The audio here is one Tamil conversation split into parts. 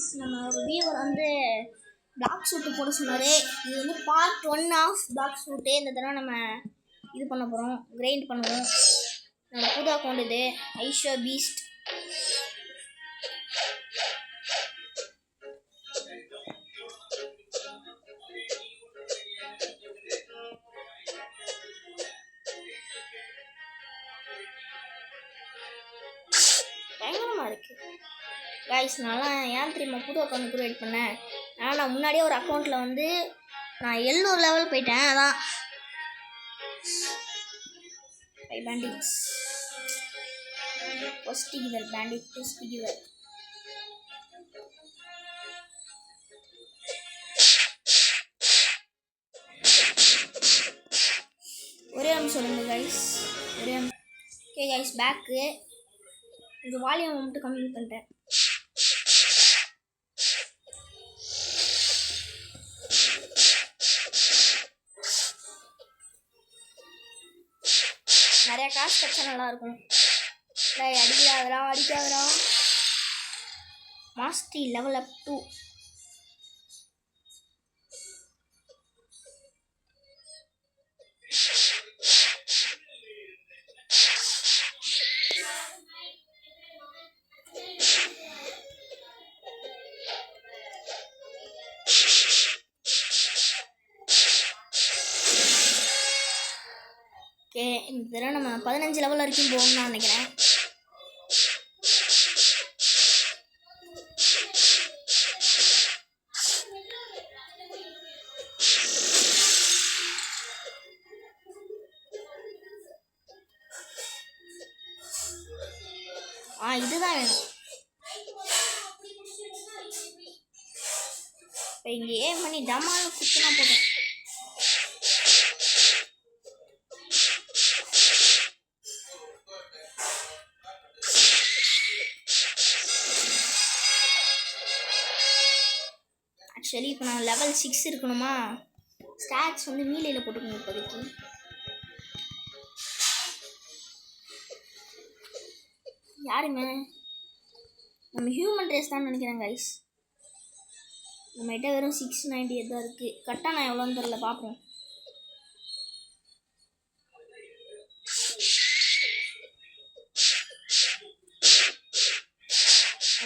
கைஸ், நம்ம ஒரு வியூவர் வந்து பிளாக் சூட்டு போட சொன்னார். இது வந்து பார்ட் 1 ஆஃப் பிளாக் சூட்டு. இந்த தடவை நம்ம இது பண்ண போகிறோம், கிரைண்ட் பண்ணுவோம். என்னோட புது அக்கௌண்ட் இது, ஐஷோ பீஸ்ட். பயங்கரமாக இருக்குது கைஸ். நான் ஏன் தெரியுமா புது அக்கௌண்ட் க்ரியேட் பண்ணேன்? ஆனால் நான் முன்னாடியே ஒரு அக்கௌண்ட்டில் வந்து நான் 700 லெவல் போயிட்டேன். அதான் 5 பேண்டிக்ஸ் ஃபஸ்ட்டு கிவர், பேண்டிக் ஃபஸ்ட்டு கிவர். ஒரே சொல்லுங்கள் கைஸ், ஒரே ஓகே கைஸ். பேக்கு இது வால்யூம் மட்டும் கம்மி பண்ணிட்டேன். நிறைய காசு கிடைச்சா நல்லாயிருக்கும். அடிக்காதரா. Mastery level up 2. ஓகே, இந்த தடவை நம்ம 15 லெவல் வரைக்கும் போகணும்னு நான் நினைக்கிறேன். இதுதான் வேணும். இப்போ இங்கே ஏன் பண்ணி டமால் குத்துனா போட்டேன். ஆக்சுவலி இப்போ நான் லெவல் 6 இருக்கணுமா? ஸ்டாட்ஸ் வந்து மீலையில் போட்டுக்கணும் இப்போதைக்கு. யாருங்க? நம்ம ஹியூமன் ரேஸ் தான் நினைக்கிறேன் கைஸ். நம்மகிட்ட வெறும் 698 தான் இருக்குது. கரெக்டாக நான் எவ்வளோன்னு தெரில, பார்ப்போம்.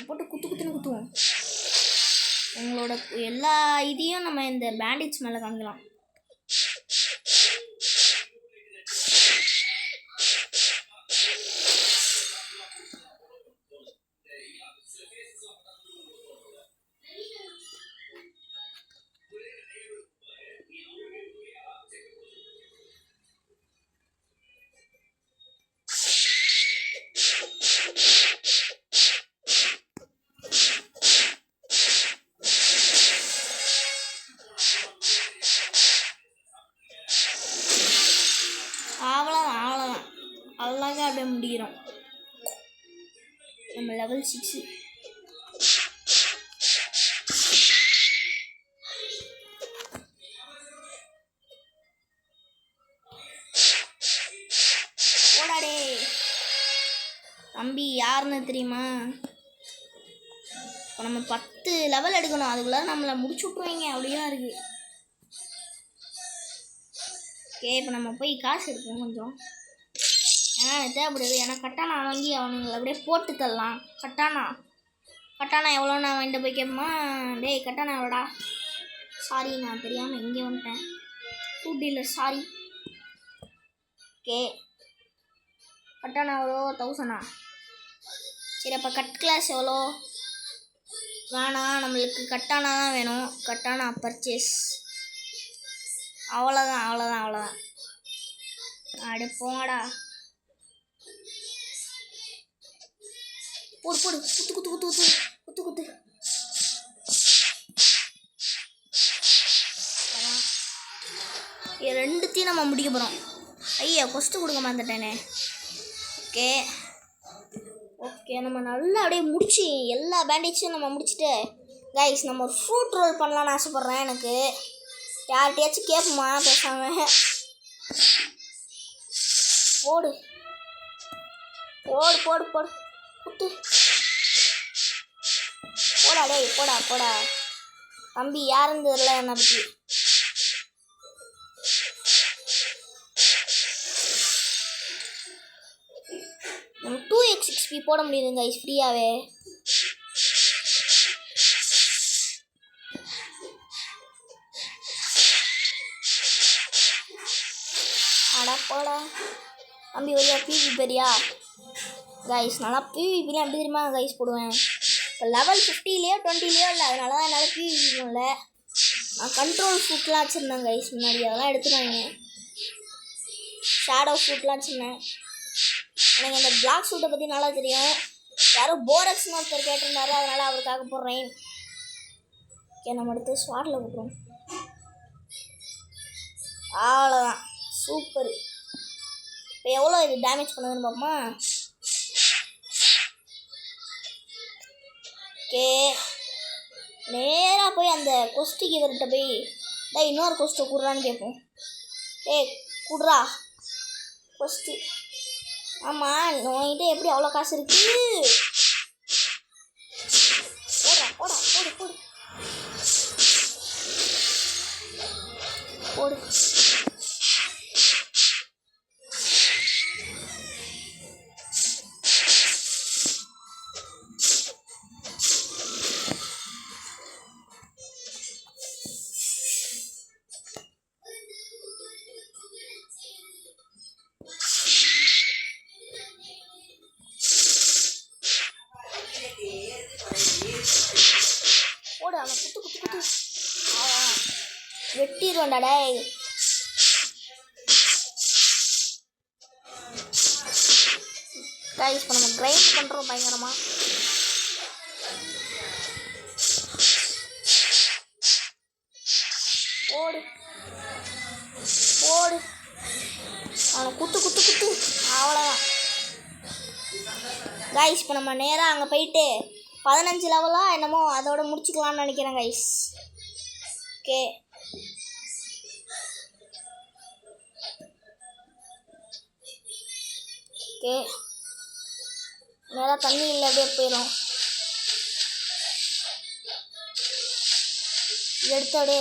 போட்டு குத்துவோம். உங்களோட எல்லா இதையும் நம்ம இந்த பேண்டிட்ஸ் மேலே காமிக்கலாம். அவ்வளோதான் அழகாக அப்படியே முடிகிறோம். நம்ம லெவல் 6. ஓடாடே தம்பி, யாருன்னு தெரியுமா? இப்போ நம்ம 10 லெவல் எடுக்கணும், அதுக்குள்ளே நம்மளை முடிச்சு விட்ருவாங்க. அப்படிலாம் இருக்குது. ஓகே, இப்போ நம்ம போய் காசு எடுப்போம் கொஞ்சம். ஏன்னா தேவைப்படுது. ஏன்னா கட்டானா வாங்கி அவனுங்களை அப்படியே போட்டு தரலாம். கட்டானா எவ்வளோ? நான் வாங்கிட்டு போய் கேட்போமா? டேய் கட்டானா எவ்வளோடா? சாரி, நான் தெரியாமல் இங்கே வந்துட்டேன். Food dealer sorry. ஓகே, கட்டானா எவ்வளோ? 1000. சரி, அப்போ கட் கிளாஸ் எவ்வளோ? வேணாம், நம்மளுக்கு கட்டானா தான் வேணும். கட்டானா பர்ச்சேஸ். அவ்வளோதான். அடு போங்கடா. போடு குத்து. ரெண்டுத்தையும் நம்ம முடிக்க போகிறோம். ஐயா, கொஸ்ட்டு கொடுக்க மாட்டேனே. ஓகே, நம்ம நல்லா அப்படியே முடிச்சு எல்லா பேண்டேஜும் நம்ம முடிச்சுட்டு கைஸ், நம்ம ஒரு ஃப்ரூட் ரோல் பண்ணலான்னு ஆசைப்பட்றேன். எனக்கு யார்கிட்டயாச்சும் கேட்போமா பேசாம? போடு குத்து. போடா டேய் போடா போடா தம்பி யாருன்னு தெரியல என்னை பற்றி. நம்ம 2x XP போட முடியுதுங்க கைஸ் ஃப்ரீயாகவே. அடா போடா தம்பி வரியா பிவி பெரியா கைஸ். நல்லா பிவிபிலாம் எப்படி தெரியுமா கைஸ் போடுவேன். இப்போ லெவல் 50லேயோ 20லேயோ இல்லை, அதனால தான் என்னால் பிவி இல்லை. நான் கண்ட்ரோல் ஃபுட்லாம் வச்சுருந்தேன் கைஸ் முன்னாடி, அதெல்லாம் எடுத்துட்டாங்க. ஷேடோ ஃபுட்லாம் வச்சுருந்தேன். எனக்கு இந்த பிளாக் சூட்டை பற்றி நல்லா தெரியும். யாரும் போரக்ஸ்னு ஒருத்தர் கேட்டிருந்தாரு, அதனால் அவருக்காக போடுறேன். ஓகே நம்ம அடுத்து ஸ்வாட்டில் போட்டுருவோம். அவ்வளோதான் சூப்பர். இப்போ எவ்வளோ இது டேமேஜ் பண்ணுதுன்னு பார்ப்போமா. ஓகே நேராக போய் அந்த கொஸ்டிக்கு இவர்கிட்ட போய் தான் இன்னொரு கொஸ்ட்டை குடுறான்னு கேட்போம். ஏய் குடுறா கொஸ்டி. ஆமாம் உன்கிட்ட எப்படி அவ்வளோ காசு இருக்கு? போடா போடா போடு போடு போடு. போடு அவனை குத்து குத்து குத்து. வெட்டிடுவேன்டா டேய். கைஸ் இப்போ நம்ம கிரைண்ட் பண்ணுறோம் பயங்கரமாக. போடு போடு அவனை குத்து குத்து குத்து. அவ்வளோதான் கைஸ். இப்போ நம்ம நேராக அங்கே போயிட்டு 15 லெவலாக என்னமோ அதோட முடிச்சுக்கலான்னு நினைக்கிறேன் கைஸ். ஓகே ஓகே நேராக தண்ணி இல்லை அப்படியே போயிடும். எடுத்தோடே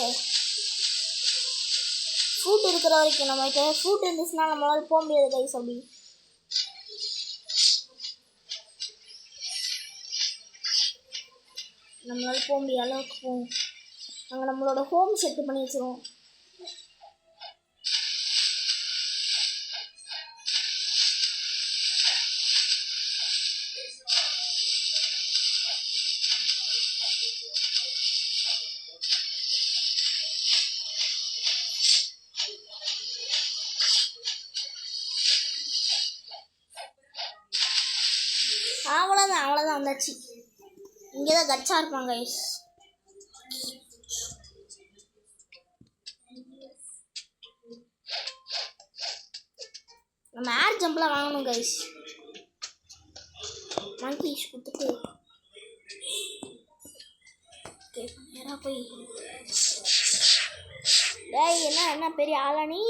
ஃப்ரூட் இருக்கிற வரைக்கும் நம்மகிட்ட ஃப்ரூட் இருந்துச்சுன்னா நம்மளால் போக முடியாது கைஸ். அப்படி நம்மளால போக முடியாத அளவுக்கு போவோம். நாங்கள் நம்மளோட ஹோம் செட்டு பண்ணி வச்சுருவோம். அவ்வளோதான் வந்தாச்சு. இங்கே தான் கட்சா இருப்பாங்க கைஸ். நம்ம ஏர் ஜம்ப்லாம் வாங்கணும் கைஸ். மங்கீஸ் கொடுத்துட்டு நேராக போய் டேய் என்ன பெரிய ஆளா நீ?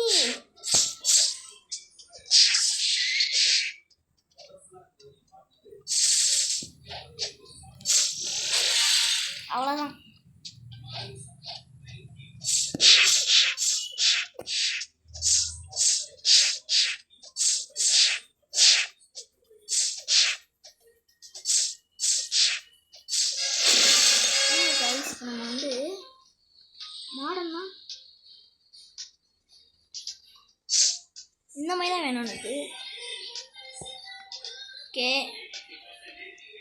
அவ்வளோதான். நம்ம வந்து மாடன்னா இந்த மாதிரி தான் வேணும் எனக்கு. ஓகே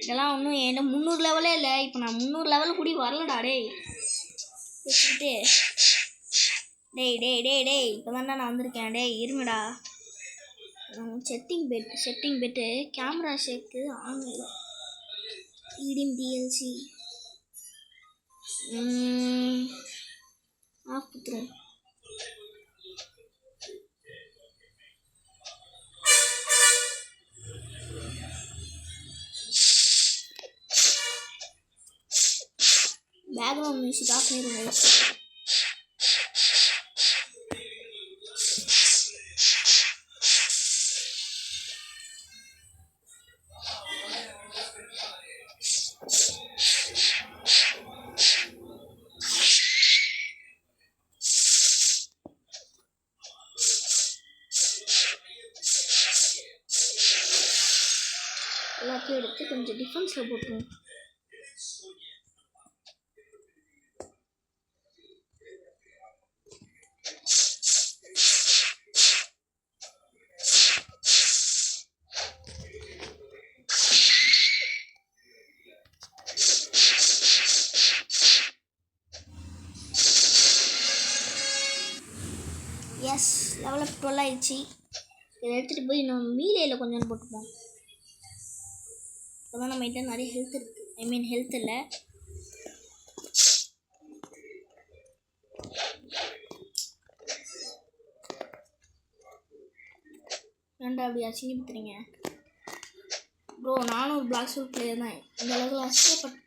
இதெல்லாம் ஒன்றும் என்கிட்ட 300 லெவலே இல்லை. இப்போ நான் 300 லெவல் கூடி வரலடா டேய். வச்சுக்கிட்டு டேய் இப்போ தான்டா நான் வந்திருக்கேன். டேய் இருங்கடா. செட்டிங் பெட்டு கேமரா ஷேக்கு ஆன்லைன் ஈடிம் டிஎல்சி ஆஃப் கொடுத்துருவோம். பேக்ரவுண்ட் மியூசிக் ஆஃப் பண்ணிடுவோம். எல்லாத்தையும் எடுத்து கொஞ்சம் டிஃபென்ஸில் போட்டுருவோம். எஸ், லெவல் அப் 12 ஆயிடுச்சு. இதை எடுத்துகிட்டு போய் நம்ம மீலையில் கொஞ்சம் போட்டுப்போம். இப்போ தான் நம்மகிட்ட நிறைய ஹெல்த் இருக்குது. ஐ மீன் ஹெல்த் இல்லை, ஏன்டா அப்படி அசிங்கப்படுத்துறீங்க ப்ரோ? நானும் ஒரு பிளாக் சூட் பிளேயர் தான். இந்த அளவுக்கு கஷ்டப்பட்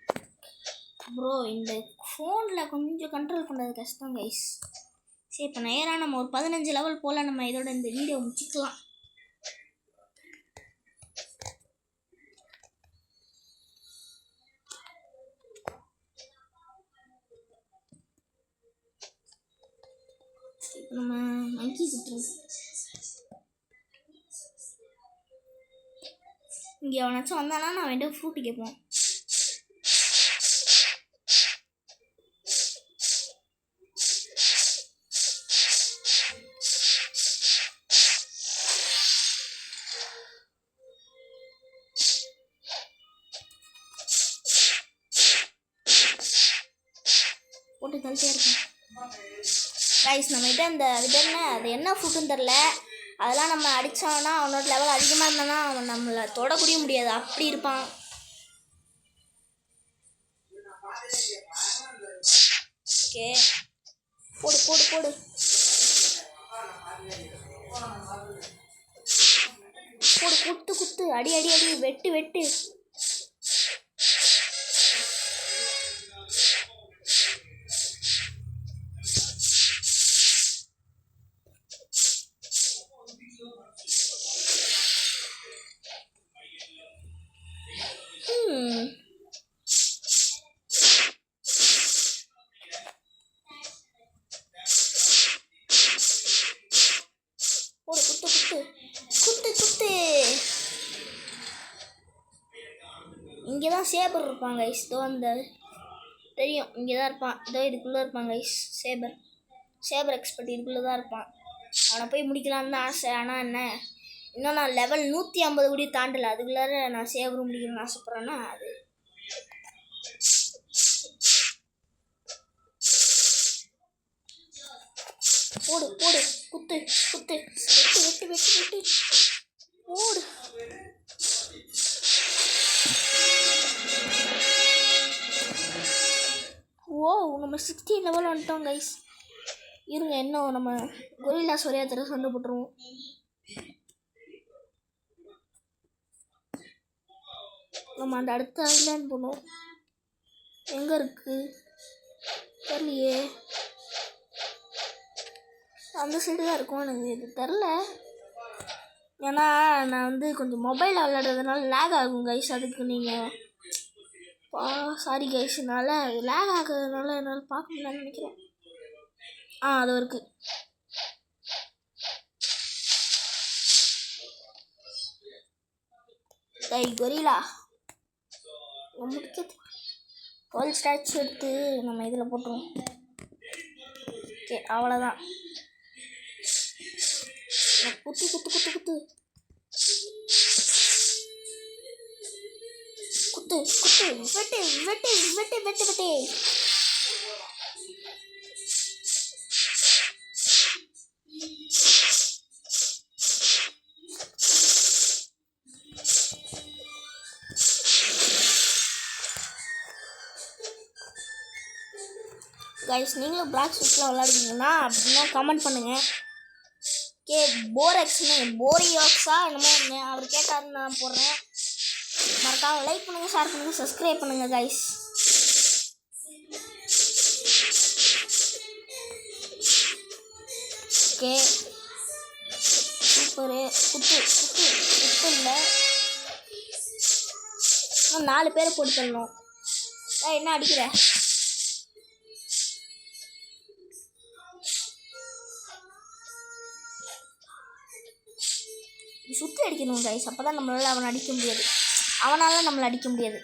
ப்ரோ, இந்த ஃபோனில் கொஞ்சம் கண்ட்ரோல் பண்ணுறது கஷ்டம் கைஸ். சரி, இப்போ நேராக நம்ம ஒரு 15 லெவல் போல் நம்ம இதோட இந்த வீடியோ முடிச்சிக்கலாம். இப்போ நம்ம மங்கி கிட்டுருவோம். இங்கே அவனாச்சும் வந்தானா நான் வேண்டிய ஃப்ரூட்டு கேட்போம். போட்டு தள்ளிட்டே இருக்கும் ரைஸ். நம்மகிட்ட இந்த அது என்ன ஃபுட்டுன்னு தெரில. அதெல்லாம் நம்ம அடித்தோன்னா அவனோட லெவல் அதிகமாக இருந்தானா அவன் நம்மளை தொடக்கூடிய முடியாது, அப்படி இருப்பான். ஓகே, போடு போடு போடு போடு, குத்து குத்து, அடி அடி அடி, வெட்டு வெட்டு. போடு, குத்து குத்து குத்து குத்து. இங்கே தான் சேபர் இருப்பாங்க கைஸ். இதோ அந்த தெரியும், இங்கே தான் இருப்பான். இதோ இதுக்குள்ளே இருப்பான் கைஸ். சேபர் எக்ஸ்பர்ட் இதுக்குள்ளே தான் இருப்பான். அவனை போய் முடிக்கலான்னு தான் ஆசை. ஆனால் என்ன, இன்னும் நான் லெவல் 150 கூட தாண்டலை. அதுக்குள்ளார நான் சேபரும் முடிக்கணும்னு ஆசைப்பட்றேன்னா அது போடு போடு, குத்து குத்து, வெட்டு வெட்டு வெட்டு வெட்டு, போடு. ஓ, நம்ம 60 லெவல் வந்துட்டோம் கைஸ். இருங்க, இன்னும் நம்ம கொரில்லாஸ் ஒரே தடவை சண்டை போட்டுருவோம். நம்ம அந்த அடுத்த ஐலாண்ட் போனோம். எங்கே இருக்குது தெரியலையே. அந்த சைடு தான் இருக்கும், எனக்கு இது தெரில. ஏன்னா நான் வந்து கொஞ்சம் மொபைல் விளையாடுறதுனால லேக் ஆகும் கைஸ். அதுக்கு நீங்கள் சாரி கைஸ், என்னால் லேக் ஆகுறதுனால என்னால் பார்க்க முடியலன்னு நினைக்கிறேன். அது இருக்குது. கொரில்லா முடிக்கிறது 12 ஸ்டாச்சு எடுத்து நம்ம இதில் போட்டுருவோம். ஓகே, அவ்வளோதான். குத்து குத்து குத்து குத்து குத்து குத்து, வெட்டு வெட்டு வெட்டு வெட்டு வெட்டு. கைஸ், நீங்களும் பிளாக் ஷூட்டில் விளையாடுவீங்கன்னா அப்படின்னா கமெண்ட் பண்ணுங்கள். போரியாக்ஸா என்னமோ ஒன்று அவர் கேட்டாருன்னு நான் போடுறேன். மறக்காம லைக் பண்ணுங்கள், ஷேர் பண்ணுங்கள், சப்ஸ்கிரைப் பண்ணுங்கள் கைஸ். Okay, super. குத்து குத்து குத்து இல்லை, 4 பேரை போட்டு தரணும். என்ன அடிக்கிற? சுற்றி அடிக்கணும் கைஸ், அப்போ தான் நம்மளால் அவனை அடிக்க முடியாது. அவனால நம்மளை அடிக்க முடியாது.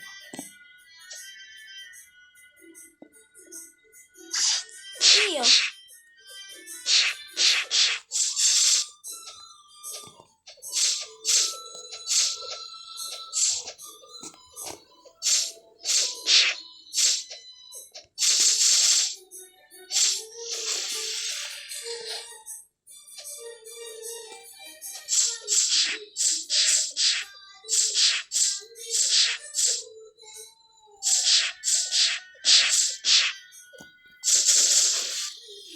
ஐயோ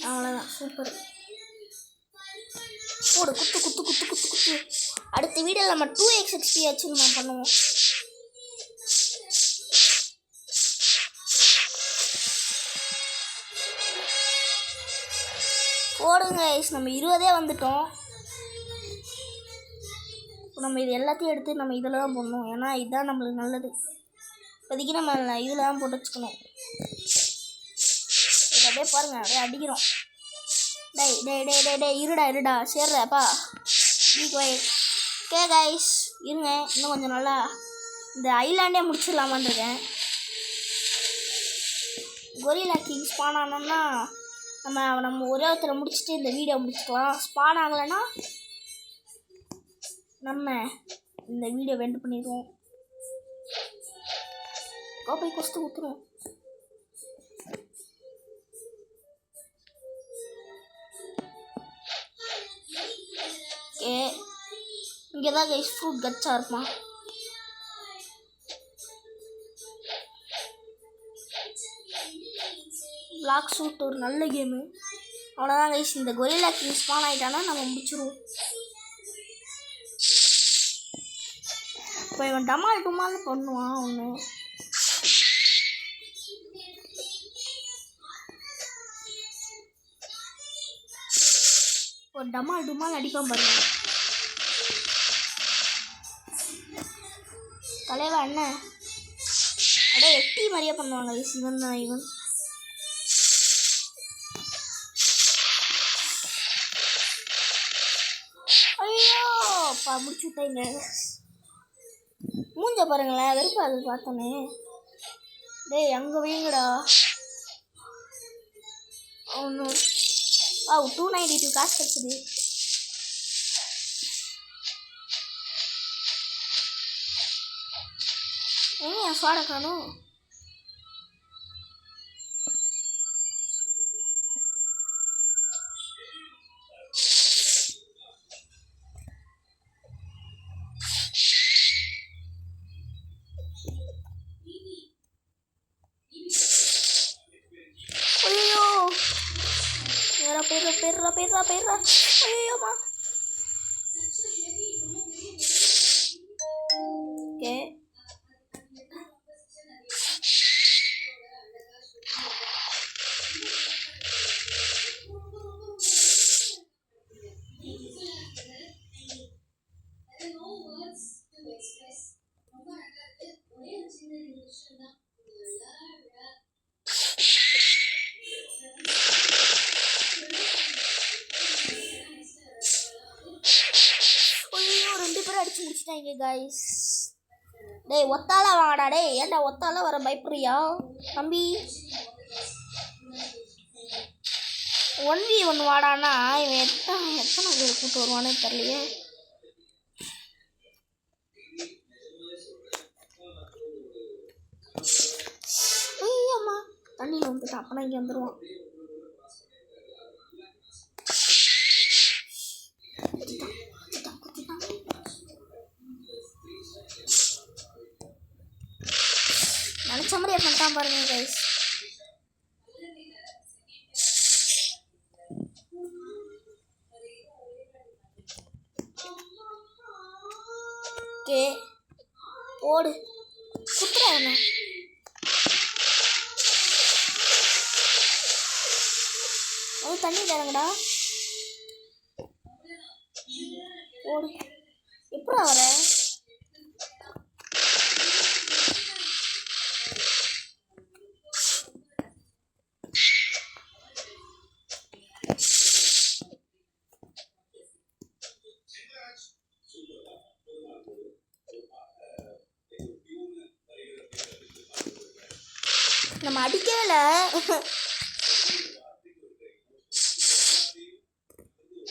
அவ்வளோதான், சூப்பர். போடு, குத்து குத்து குத்து குத்து குத்து. அடுத்த வீடியோவில் நம்ம 2x XP ஆச்சு நம்ம பண்ணுவோம். போடுங்க, நம்ம 20 வந்துட்டோம். நம்ம இது எல்லாத்தையும் எடுத்து நம்ம இதில் தான் போடணும், ஏன்னா இதுதான் நம்மளுக்கு நல்லது. இப்போதைக்கு நம்ம இதில் தான் போட்டு வச்சுக்கணும். இதை அப்படியே பாருங்கள், அப்படியே அடிக்கிறோம். டேய் டேய் டேய் டேய் டேய் இருடா சேர்றப்பா. ஓகே கைஸ், இருங்க, இன்னும் கொஞ்சம் நல்லா இந்த ஐலாண்டே முடிச்சிடலாமான்னு இருக்கேன். கொரில்லா கிங் ஸ்பான் ஆனோம்னா நம்ம ஒரே ஒருத்தரை முடிச்சுட்டு இந்த வீடியோ முடிச்சுக்கலாம். ஸ்பான் ஆகலைன்னா நம்ம இந்த வீடியோ வெண்ட் பண்ணிடுவோம். கோப்பை கொஸ்து ஊற்றுருவோம். ஓகே, இங்கே தான் கைஸ் ஃப்ரூட் கச்சா இருப்பான். பிளாக் சூட் ஒரு நல்ல கேமு. அவ்வளோதான் கைஸ், இந்த கொரில்லா கிங் ஸ்பான் ஆகிட்டானா நம்ம முடிச்சிடுவோம். இப்போ இவன் டமால் டுமால் பண்ணுவான் ஒன்று. ஒரு டமால் டுமால் அடிப்பான் பாருங்க. தலைவா என்ன அடே எட்டி மாதிரியே பண்ணுவாங்க இவன் தான் இவன். ஐயோ முடிச்சு விட்டாங்க. மூஞ்ச பாருங்களேன், வெறுப்பா அது பார்த்தோன்னே. டேய் அங்கே வைங்கடா. ஒன்று 292 காசு கிடச்சிது. என் சோடை காணும். ஐயோ பேர்றா. ஐயோமா. ஓகே, அடிச்சு முடிச்சிட்டாங்க கைஸ். டேய் ஒத்தால வாடா. டேய் ஏன்டா ஒத்தால வர பயப்படுறியா தம்பி? 1v1 வாடானா இவன் எத்தனை பேர் கூட்டு வருவானே தெரியலையே. ஐயம்மா தண்ணியில் வந்துட்டான். அப்பனா இங்கே வந்துடுவான். நினச்ச மாதிரியே பண்ணிட்டான் பாருங்க கைஸ். ஓகே ஓடு குத்துறா என்ன. அது தண்ணி தரங்கடா. ஓடு எப்படா வர. நம்ம அடிக்கவே இல்லை.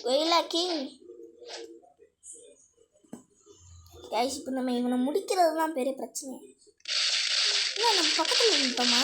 வெயிலா கிங் கைஸ். இப்போ நம்ம இவனை முடிக்கிறது தான் பெரிய பிரச்சனை. இல்லை நம்ம பக்கத்தில் நின்ட்டோமா?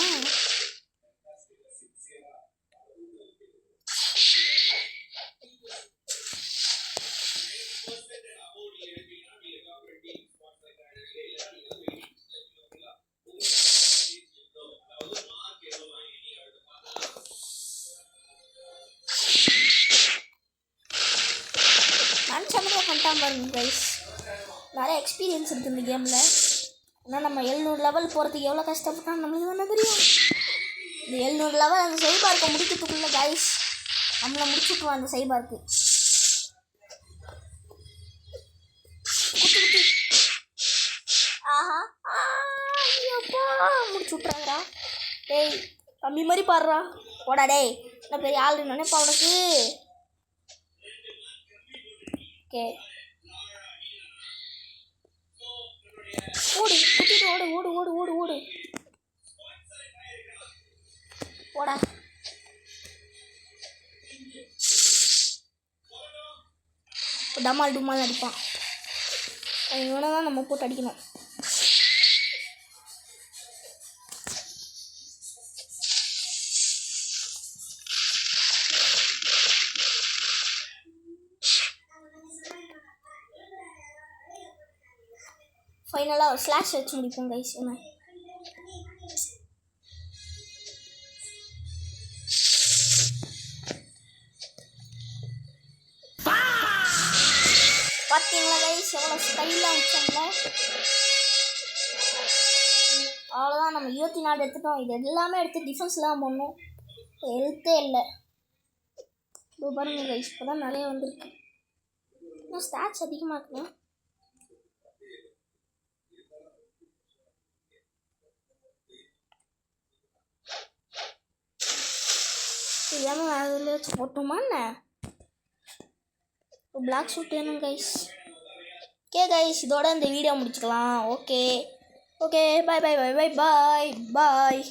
பாருங்க கைஸ், நிறைய எக்ஸ்பீரியன்ஸ் இருக்குது இந்த கேமில். ஆனால் நம்ம 700 லெவல் போகிறதுக்கு எவ்வளோ கஷ்டப்பட்டோம் நம்மளுக்கு தானே தெரியும். இந்த 700 லெவல் அந்த சைபார்க்கை முடிக்கிறதுக்குள்ள கைஸ் நம்மளை முடிச்சுட்டுவோம். அந்த சைபார்க்கு ஆஹா ஐயோப்பா முடிச்சு விட்றாங்கடா. டேய் கம்மி மாதிரி பாடுறா போடா. டேய் நான் பெரிய ஆள் நினைப்பா உனக்கு. ஓகே ஓடு குத்திட்டு ஓடு ஓடு ஓடு ஓடு ஓடு போடா. டமால் டுமால் அடிப்பான். இவனை தான் நம்ம போட்டு அடிக்கணும். ஃபைனலாக ஒரு ஸ்லாஷ் வச்சு முடிப்போம் கைஸ். என்ன பார்த்தீங்களா கைஸ் எவ்வளோ ஸ்டைலாக வச்சாங்களே. அவ்வளோதான் நம்ம 24 எடுத்துட்டோம். இது எல்லாமே எடுத்து டிஃபென்ஸ்லாம் பண்ணோம். ஹெல்த்தே இல்லை. இப்போ பாருங்க கைஸ் இப்போ தான் நிறைய வந்திருக்கு. இன்னும் ஸ்டாட்ச் அதிகமாக இருக்குண்ணா. இதெல்லாம் அதில் வச்சு போட்டோமா என்ன? பிளாக் ஷூட் வேணும் கைஸ். ஓகே கைஸ் இதோட இந்த வீடியோ முடிச்சுக்கலாம். ஓகே ஓகே பாய் பாய் பாய் பாய் பாய் பாய்.